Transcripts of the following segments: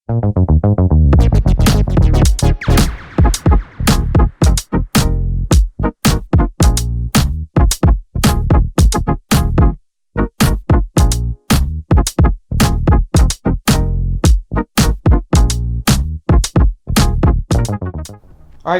Alright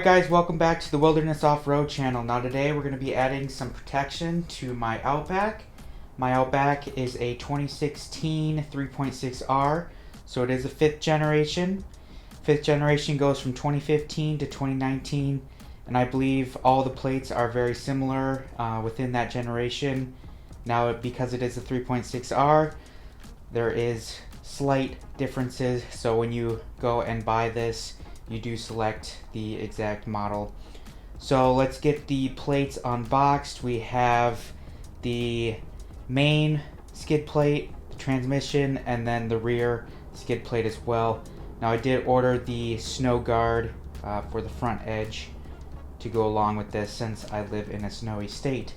guys, welcome back to the Wilderness Off-Road channel. Now today we're going to be adding some protection to my Outback. My Outback is a 2016 3.6R, so it is a 5th generation. 5th generation goes from 2015 to 2019, and I believe all the plates are very similar within that generation. Now because it is a 3.6R, there is slight differences, so when you go and buy this, you do select the exact model. So let's get the plates unboxed. We have the main skid plate, the transmission, and then the rear skid plate as well. Now I did order the snow guard for the front edge to go along with this since I live in a snowy state.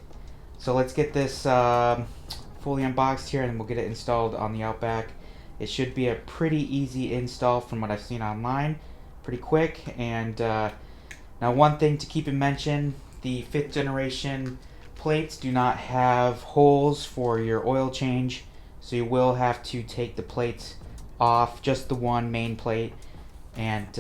So let's get this fully unboxed here and we'll get it installed on the Outback. It should be a pretty easy install from what I've seen online. Pretty quick. And now one thing to keep in mention, the 5th generation plates do not have holes for your oil change, so you will have to take the plates off, just the one main plate, and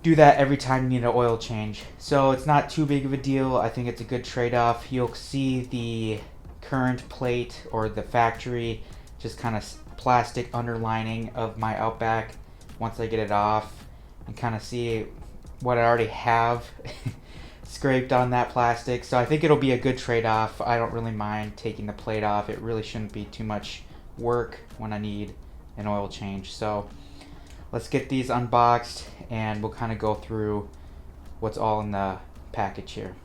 do that every time you need an oil change. So it's not too big of a deal. I think it's a good trade-off. You'll see the current plate or the factory just kind of plastic underlining of my Outback once I get it off, and kind of see what I already have scraped on that plastic. So I think it'll be a good trade-off. I don't really mind taking the plate off. It really shouldn't be too much work when I need an oil change. So let's get these unboxed and we'll kind of go through what's all in the package here.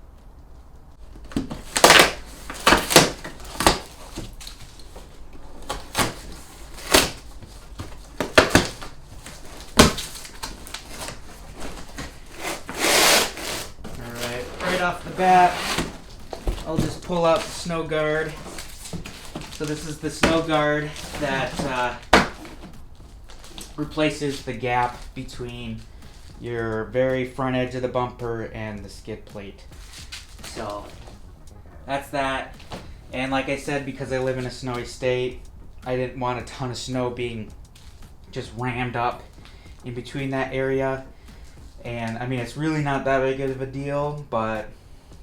Off the bat, I'll just pull out the snow guard. So this is the snow guard that replaces the gap between your very front edge of the bumper and the skid plate. So that's that. And like I said, because I live in a snowy state, I didn't want a ton of snow being just rammed up in between that area. And I mean, it's really not that big of a deal, but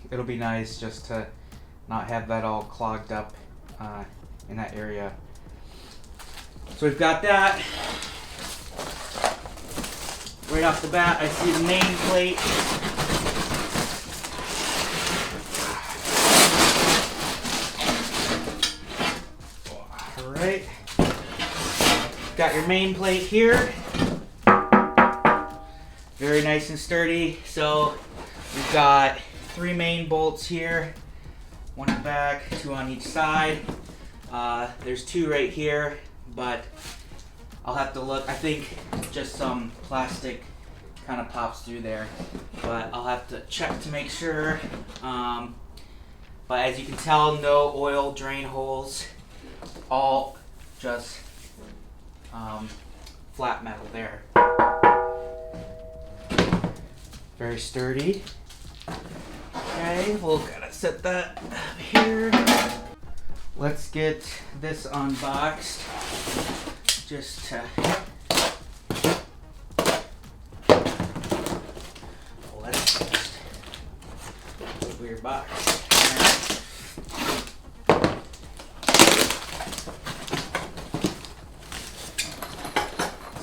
it'll be nice just to not have that all clogged up in that area. So we've got that. Right off the bat, I see the main plate. Alright. Got your main plate here. Very nice and sturdy. So we've got 3 main bolts here, 1 in the back, 2 on each side. There's 2 right here, but I'll have to look. I think just some plastic kind of pops through there, but I'll have to check to make sure. But as you can tell, no oil drain holes, all just flat metal there. Very sturdy. Okay, we'll gotta set that up here. Let's get this unboxed. Just to let's just weird box.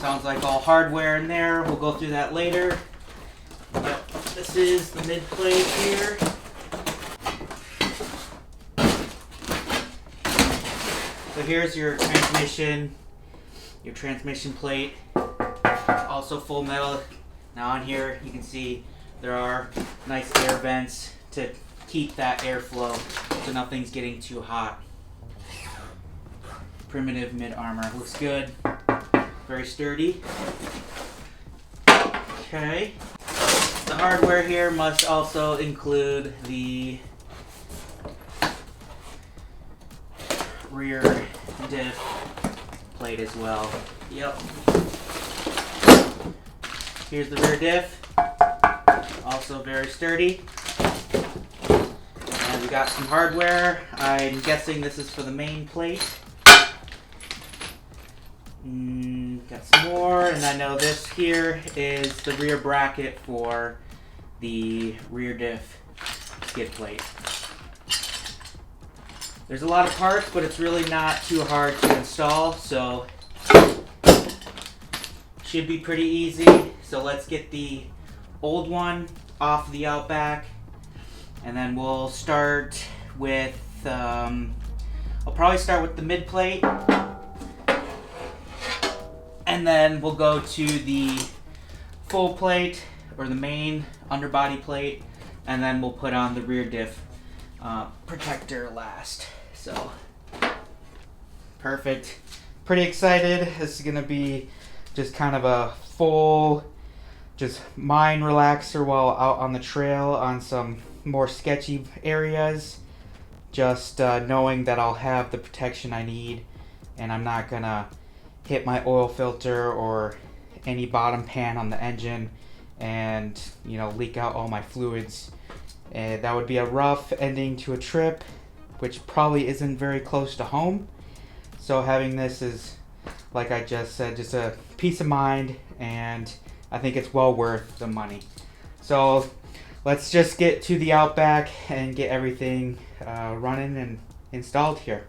Sounds like all hardware in there. We'll go through that later. But this is the mid plate here. So here's your transmission plate, also full metal. Now on here you can see there are nice air vents to keep that airflow so nothing's getting too hot. Primitive mid armor, looks good, very sturdy. Okay. The hardware here must also include the rear diff plate as well. Yep. Here's the rear diff. Also very sturdy. And we got some hardware. I'm guessing this is for the main plate. Got some more, and I know this here is the rear bracket for the rear diff skid plate. There's a lot of parts, but it's really not too hard to install, so should be pretty easy. So let's get the old one off the Outback, and then we'll start with, I'll probably start with the mid plate, and then we'll go to the full plate, or the main underbody plate, and then we'll put on the rear diff protector last. So, perfect. Pretty excited. This is going to be just kind of a full, just mind relaxer while out on the trail on some more sketchy areas. Just knowing that I'll have the protection I need, and I'm not going to hit my oil filter or any bottom pan on the engine and, you know, leak out all my fluids. And that would be a rough ending to a trip, which probably isn't very close to home. So having this is, like I just said, just a peace of mind, and I think it's well worth the money. So let's just get to the Outback and get everything running and installed here.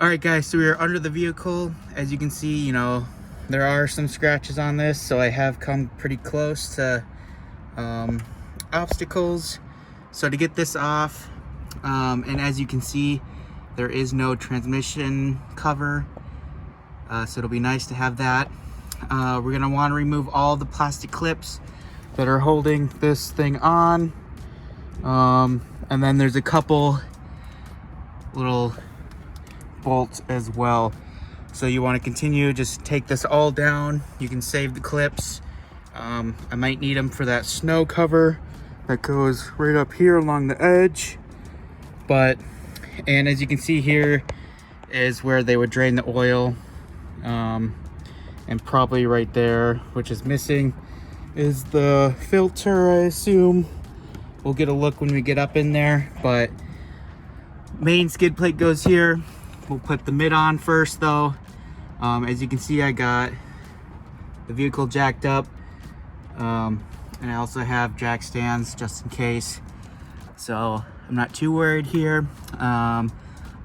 Alright guys, so we are under the vehicle. As you can see, you know, there are some scratches on this, so I have come pretty close to obstacles. So to get this off, and as you can see, there is no transmission cover, so it'll be nice to have that. We're gonna want to remove all the plastic clips that are holding this thing on, and then there's a couple little bolts as well. So you want to continue, just take this all down. You can save the clips. I might need them for that snow cover that goes right up here along the edge. And as you can see, here is where they would drain the oil, and probably right there, which is missing, is the filter, I assume. We'll get a look when we get up in there, but main skid plate goes here. We'll put the mid on first though. As you can see, I got the vehicle jacked up, and I also have jack stands just in case, so I'm not too worried here.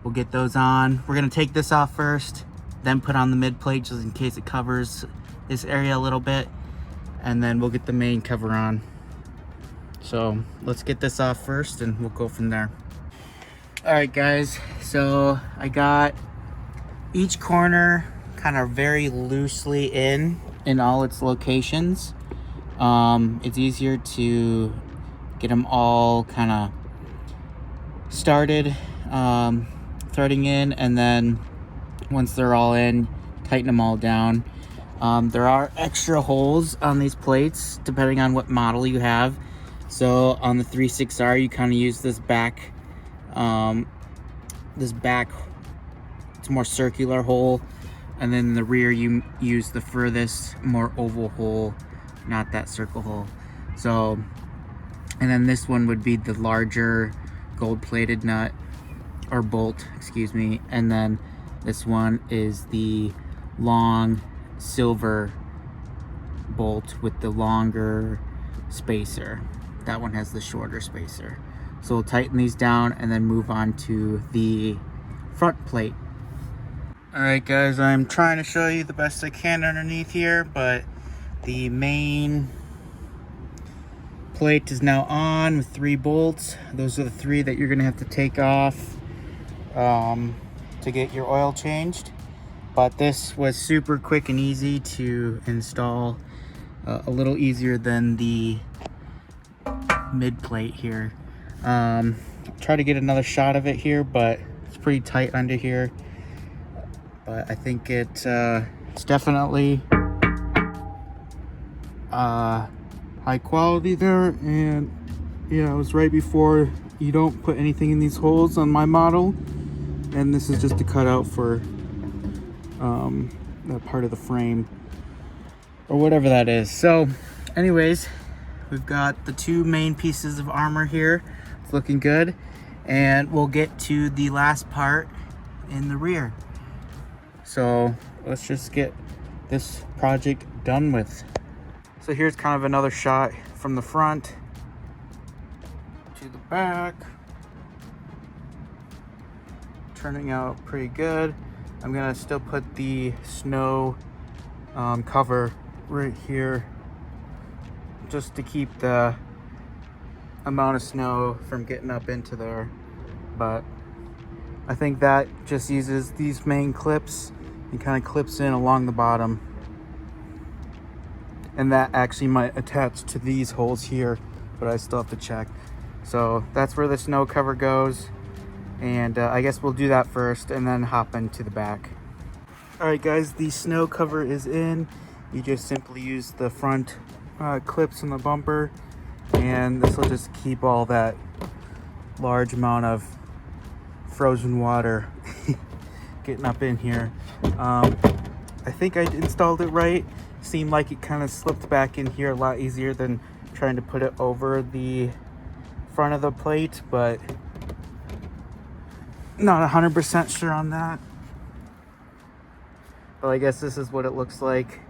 We'll get those on. We're gonna take this off first, then put on the mid plate just in case it covers this area a little bit, and then we'll get the main cover on. So let's get this off first and we'll go from there. All right guys, so I got each corner kind of very loosely in all its locations. It's easier to get them all kind of started, threading in, and then once they're all in, tighten them all down. There are extra holes on these plates depending on what model you have. So on the 36R, you kind of use this back, it's more circular hole, and then the rear you use the furthest, more oval hole, not that circle hole. So, and then this one would be the larger gold-plated nut, or bolt, excuse me, and then this one is the long silver bolt with the longer spacer. That one has the shorter spacer. So we'll tighten these down and then move on to the front plate. Alright guys, I'm trying to show you the best I can underneath here, but the main plate is now on with 3 bolts. Those are the 3 that you're going to have to take off to get your oil changed. But this was super quick and easy to install, a little easier than the mid plate here. Try to get another shot of it here, but it's pretty tight under here. But I think it's definitely high quality there, and yeah, it was right before you don't put anything in these holes on my model, and this is just a cutout for that part of the frame or whatever that is. So anyways, we've got the two main pieces of armor here. It's looking good, and we'll get to the last part in the rear. So let's just get this project done with. So here's kind of another shot from the front to the back. Turning out pretty good. I'm gonna still put the snow cover right here just to keep the amount of snow from getting up into there, but I think that just uses these main clips and kind of clips in along the bottom, and that actually might attach to these holes here, but I still have to check. So that's where the snow cover goes, and I guess we'll do that first and then hop into the back. All right guys, the snow cover is in. You just simply use the front clips on the bumper, and this will just keep all that large amount of frozen water getting up in here. I think I installed it right. Seemed like it kind of slipped back in here a lot easier than trying to put it over the front of the plate, but not 100% sure on that. But I guess this is what it looks like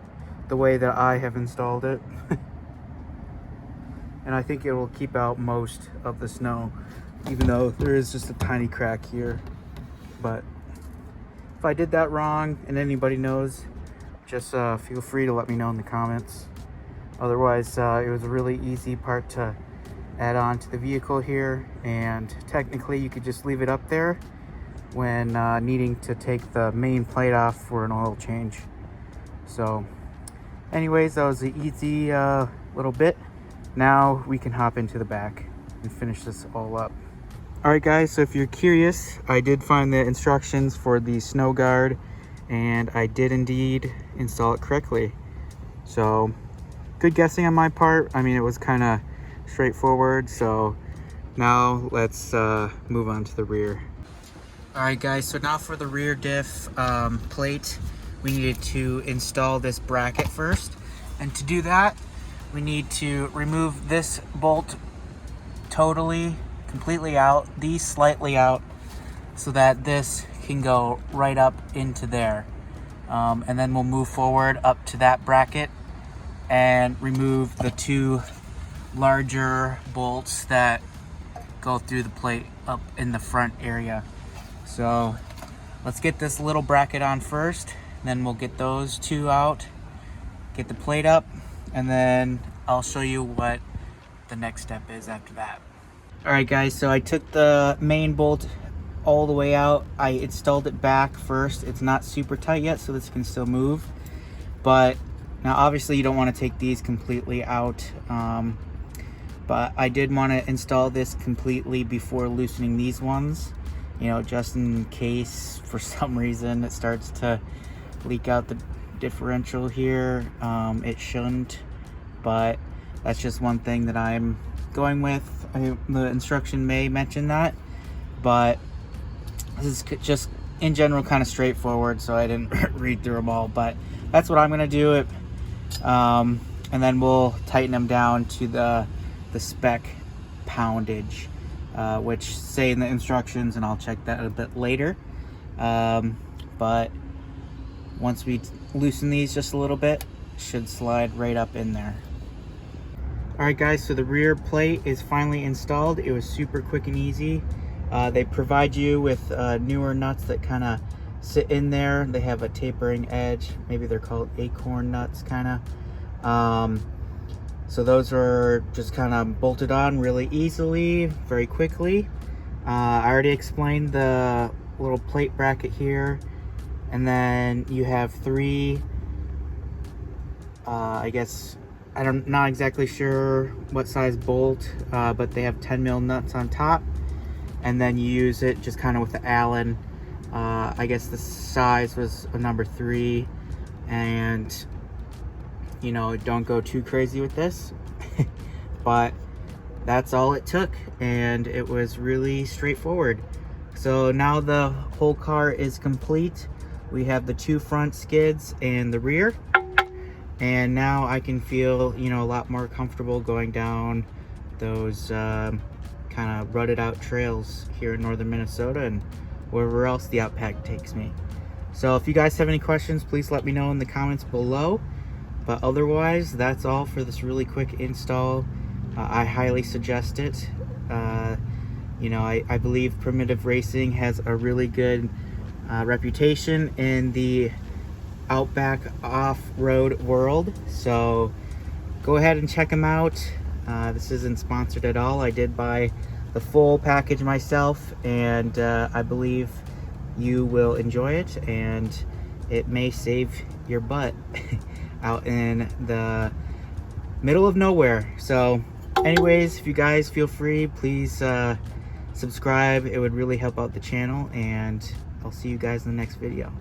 the way that I have installed it. And I think it will keep out most of the snow, even though there is just a tiny crack here. But if I did that wrong and anybody knows, just feel free to let me know in the comments. Otherwise, it was a really easy part to add on to the vehicle here, and technically you could just leave it up there when needing to take the main plate off for an oil change. So anyways, that was an easy little bit. Now we can hop into the back and finish this all up. All right guys, so if you're curious, I did find the instructions for the snow guard, and I did indeed install it correctly. So good guessing on my part. I mean, it was kind of straightforward. So now let's move on to the rear. All right guys, so now for the rear diff plate, we needed to install this bracket first. And to do that, we need to remove this bolt completely out, these slightly out, so that this can go right up into there. And then we'll move forward up to that bracket and remove the two larger bolts that go through the plate up in the front area. So let's get this little bracket on first, then we'll get those two out, get the plate up, and then I'll show you what the next step is after that. All right guys, so I took the main bolt all the way out. I installed it back first. It's not super tight yet, so this can still move. But now obviously you don't want to take these completely out. But I did want to install this completely before loosening these ones, you know, just in case for some reason it starts to leak out the differential here. It shouldn't, but that's just one thing that I'm going with. The instruction may mention that, but this is just in general kind of straightforward, so I didn't read through them all, but that's what I'm going to do it. And then we'll tighten them down to the spec poundage, which say in the instructions, and I'll check that a bit later. But once we loosen these just a little bit, it should slide right up in there. All right guys, so the rear plate is finally installed. It was super quick and easy. They provide you with newer nuts that kind of sit in there. They have a tapering edge. Maybe they're called acorn nuts, kind of. So those are just kind of bolted on really easily, very quickly. I already explained the little plate bracket here. And then you have three, I guess, I'm not exactly sure what size bolt, but they have 10 mil nuts on top. And then you use it just kind of with the Allen. I guess the size was a number 3, and you know, don't go too crazy with this. But that's all it took, and it was really straightforward. So now the whole car is complete. We have the 2 front skids and the rear. And now I can feel, you know, a lot more comfortable going down those kind of rutted out trails here in northern Minnesota and wherever else the Outback takes me. So if you guys have any questions, please let me know in the comments below. But otherwise, that's all for this really quick install. I highly suggest it. You know, I believe Primitive Racing has a really good reputation in the Outback off-road world, so go ahead and check them out. This isn't sponsored at all. I did buy the full package myself, and I believe you will enjoy it, and it may save your butt out in the middle of nowhere. So anyways, if you guys feel free, please subscribe. It would really help out the channel, and I'll see you guys in the next video.